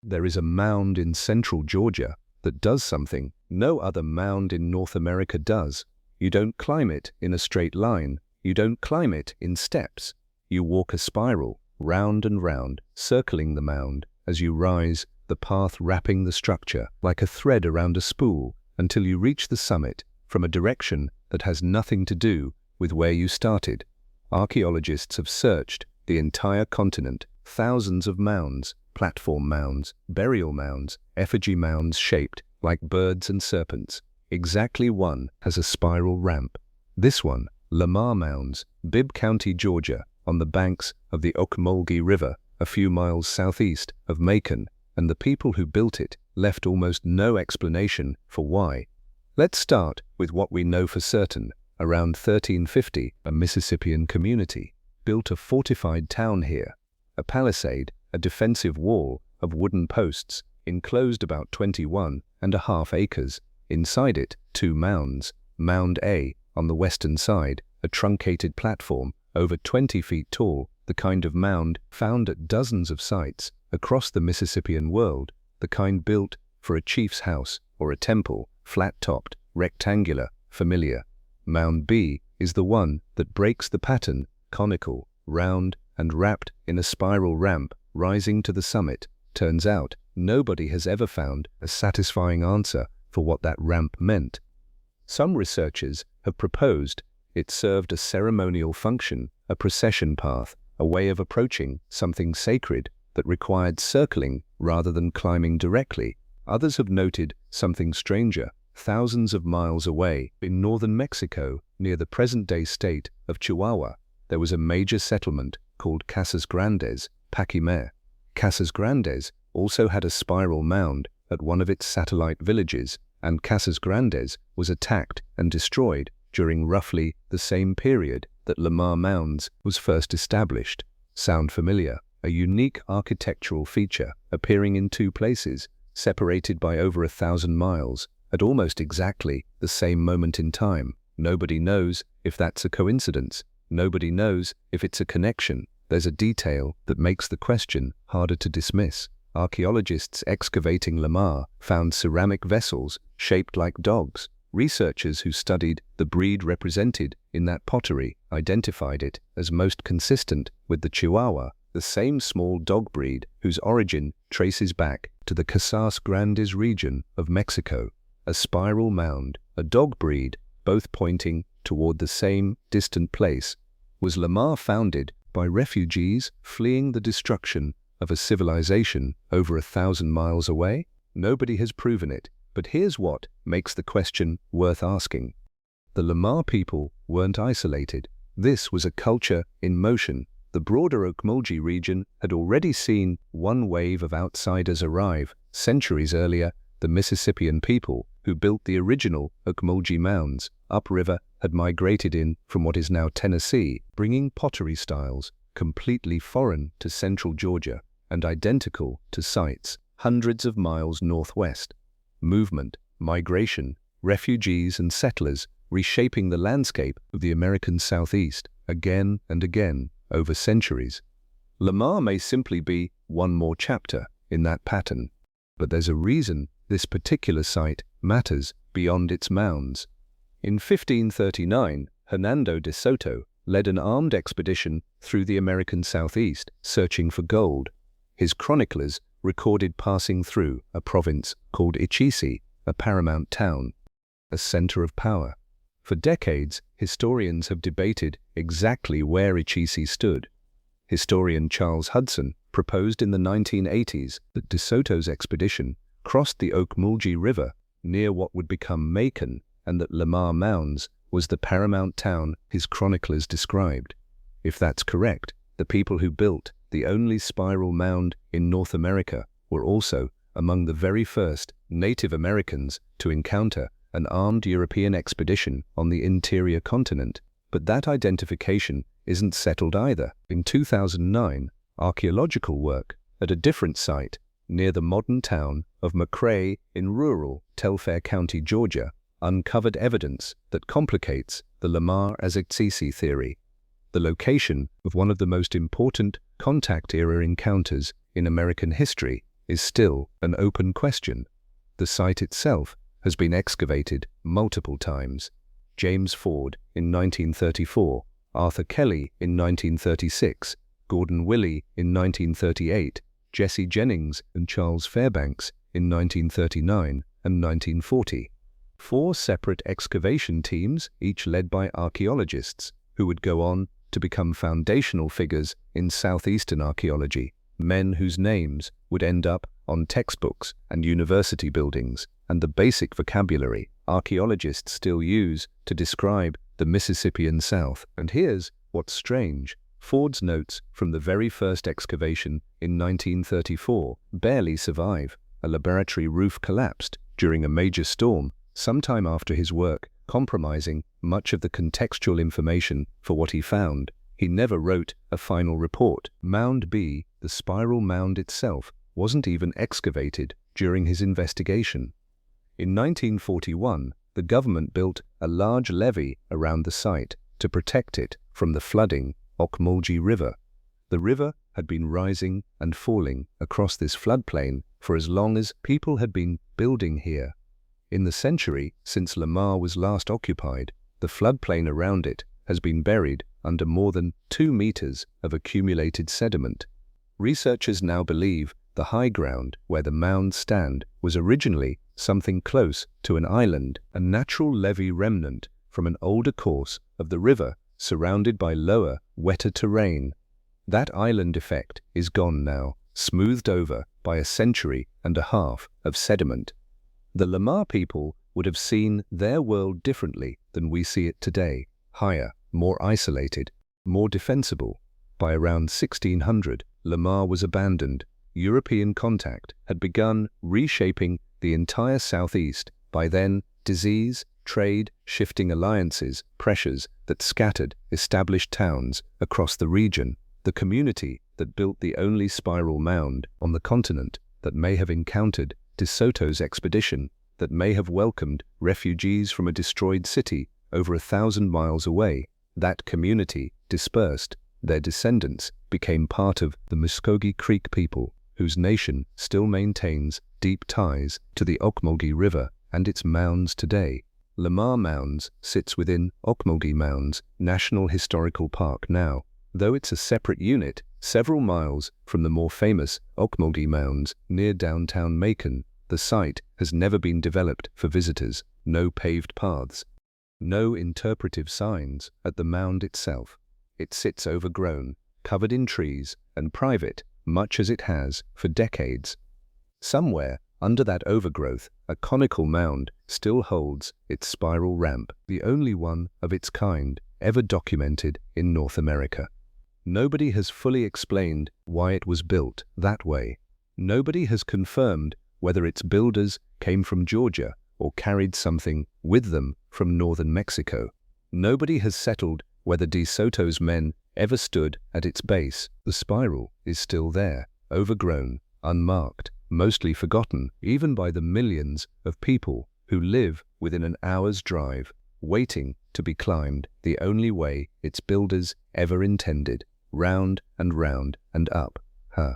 There is a mound in central Georgia that does something no other mound in North America does. You don't climb it in a straight line. You don't climb it in steps. You walk a spiral, round and round, circling the mound. As you rise, the path wrapping the structure like a thread around a spool until you reach the summit from a direction that has nothing to do with where you started. Archaeologists have searched the entire continent, thousands of mounds, platform mounds, burial mounds, effigy mounds shaped like birds and serpents. Exactly one has a spiral ramp. This one, Lamar Mounds, Bibb County, Georgia, on the banks of the Ocmulgee River, a few miles southeast of Macon, and the people who built it left almost no explanation for why. Let's start with what we know for certain. Around 1350, a Mississippian community built a fortified town here, a palisade, a defensive wall of wooden posts, enclosed about 21.5 acres. Inside it, 2 mounds. Mound A, on the western side, a truncated platform over 20 feet tall, the kind of mound found at dozens of sites across the Mississippian world, the kind built for a chief's house or a temple, flat-topped, rectangular, familiar. Mound B is the one that breaks the pattern, conical, round, and wrapped in a spiral ramp rising to the summit. Turns out, nobody has ever found a satisfying answer for what that ramp meant. Some researchers have proposed it served a ceremonial function, a procession path, a way of approaching something sacred that required circling rather than climbing directly. Others have noted something stranger. Thousands of miles away, in northern Mexico, near the present-day state of Chihuahua, there was a major settlement called Casas Grandes, Paquimé. Casas Grandes also had a spiral mound at one of its satellite villages, and Casas Grandes was attacked and destroyed during roughly the same period that Lamar Mounds was first established. Sound familiar? A unique architectural feature appearing in 2 places, separated by over 1,000 miles, at almost exactly the same moment in time. Nobody knows if that's a coincidence. Nobody knows if it's a connection. There's a detail that makes the question harder to dismiss. Archaeologists excavating Lamar found ceramic vessels shaped like dogs. Researchers who studied the breed represented in that pottery identified it as most consistent with the Chihuahua, the same small dog breed whose origin traces back to the Casas Grandes region of Mexico. A spiral mound, a dog breed, both pointing toward the same distant place. Was Lamar founded by refugees fleeing the destruction of a civilization over 1,000 miles away? Nobody has proven it, but here's what makes the question worth asking. The Lamar people weren't isolated. This was a culture in motion. The broader Ocmulgee region had already seen one wave of outsiders arrive. Centuries earlier, the Mississippian people who built the original Ocmulgee mounds upriver had migrated in from what is now Tennessee, bringing pottery styles completely foreign to central Georgia and identical to sites hundreds of miles northwest. Movement, migration, refugees and settlers reshaping the landscape of the American Southeast again and again over centuries. Lamar may simply be one more chapter in that pattern, but there's a reason this particular site matters beyond its mounds. In 1539, Hernando de Soto led an armed expedition through the American Southeast, searching for gold. His chroniclers recorded passing through a province called Ichisi, a paramount town, a center of power. For decades, historians have debated exactly where Ichisi stood. Historian Charles Hudson proposed in the 1980s that de Soto's expedition crossed the Ocmulgee River near what would become Macon, and that Lamar Mounds was the paramount town his chroniclers described. If that's correct, the people who built the only spiral mound in North America were also among the very first Native Americans to encounter an armed European expedition on the interior continent. But that identification isn't settled either. In 2009, archaeological work at a different site near the modern town of McRae in rural Telfair County, Georgia, uncovered evidence that complicates the Lamar Ichisi theory. The location of one of the most important contact-era encounters in American history is still an open question. The site itself has been excavated multiple times. James Ford in 1934, Arthur Kelly in 1936, Gordon Willey in 1938, Jesse Jennings and Charles Fairbanks in 1939 and 1940. 4 separate excavation teams, each led by archaeologists, who would go on to become foundational figures in southeastern archaeology, men whose names would end up on textbooks and university buildings, and the basic vocabulary archaeologists still use to describe the Mississippian South. And here's what's strange. Ford's notes from the very first excavation in 1934 barely survive. A laboratory roof collapsed during a major storm sometime after his work, compromising much of the contextual information for what he found. He never wrote a final report. Mound B, the spiral mound itself, wasn't even excavated during his investigation. In 1941, the government built a large levee around the site to protect it from the flooding Ocmulgee River. The river had been rising and falling across this floodplain for as long as people had been building here. In the century since Lamar was last occupied, the floodplain around it has been buried under more than 2 meters of accumulated sediment. Researchers now believe the high ground where the mounds stand was originally something close to an island, a natural levee remnant from an older course of the river surrounded by lower, wetter terrain. That island effect is gone now, smoothed over by a century and a half of sediment. The Lamar people would have seen their world differently than we see it today, higher, more isolated, more defensible. By around 1600, Lamar was abandoned. European contact had begun reshaping the entire southeast. By then, disease, trade, shifting alliances, pressures that scattered established towns across the region. The community that built the only spiral mound on the continent, that may have encountered De Soto's expedition, that may have welcomed refugees from a destroyed city over 1,000 miles away, that community dispersed. Their descendants became part of the Muskogee Creek people, whose nation still maintains deep ties to the Ocmulgee River and its mounds today. Lamar Mounds sits within Ocmulgee Mounds National Historical Park now, though it's a separate unit several miles from the more famous Ocmulgee Mounds near downtown Macon. The site has never been developed for visitors. No paved paths, no interpretive signs at the mound itself. It sits overgrown, covered in trees, and private, much as it has for decades. Somewhere under that overgrowth, a conical mound still holds its spiral ramp, the only one of its kind ever documented in North America. Nobody has fully explained why it was built that way. Nobody has confirmed whether its builders came from Georgia or carried something with them from northern Mexico. Nobody has settled whether De Soto's men ever stood at its base. The spiral is still there, overgrown, unmarked, mostly forgotten, even by the millions of people who live within an hour's drive, waiting to be climbed the only way its builders ever intended, round and up her.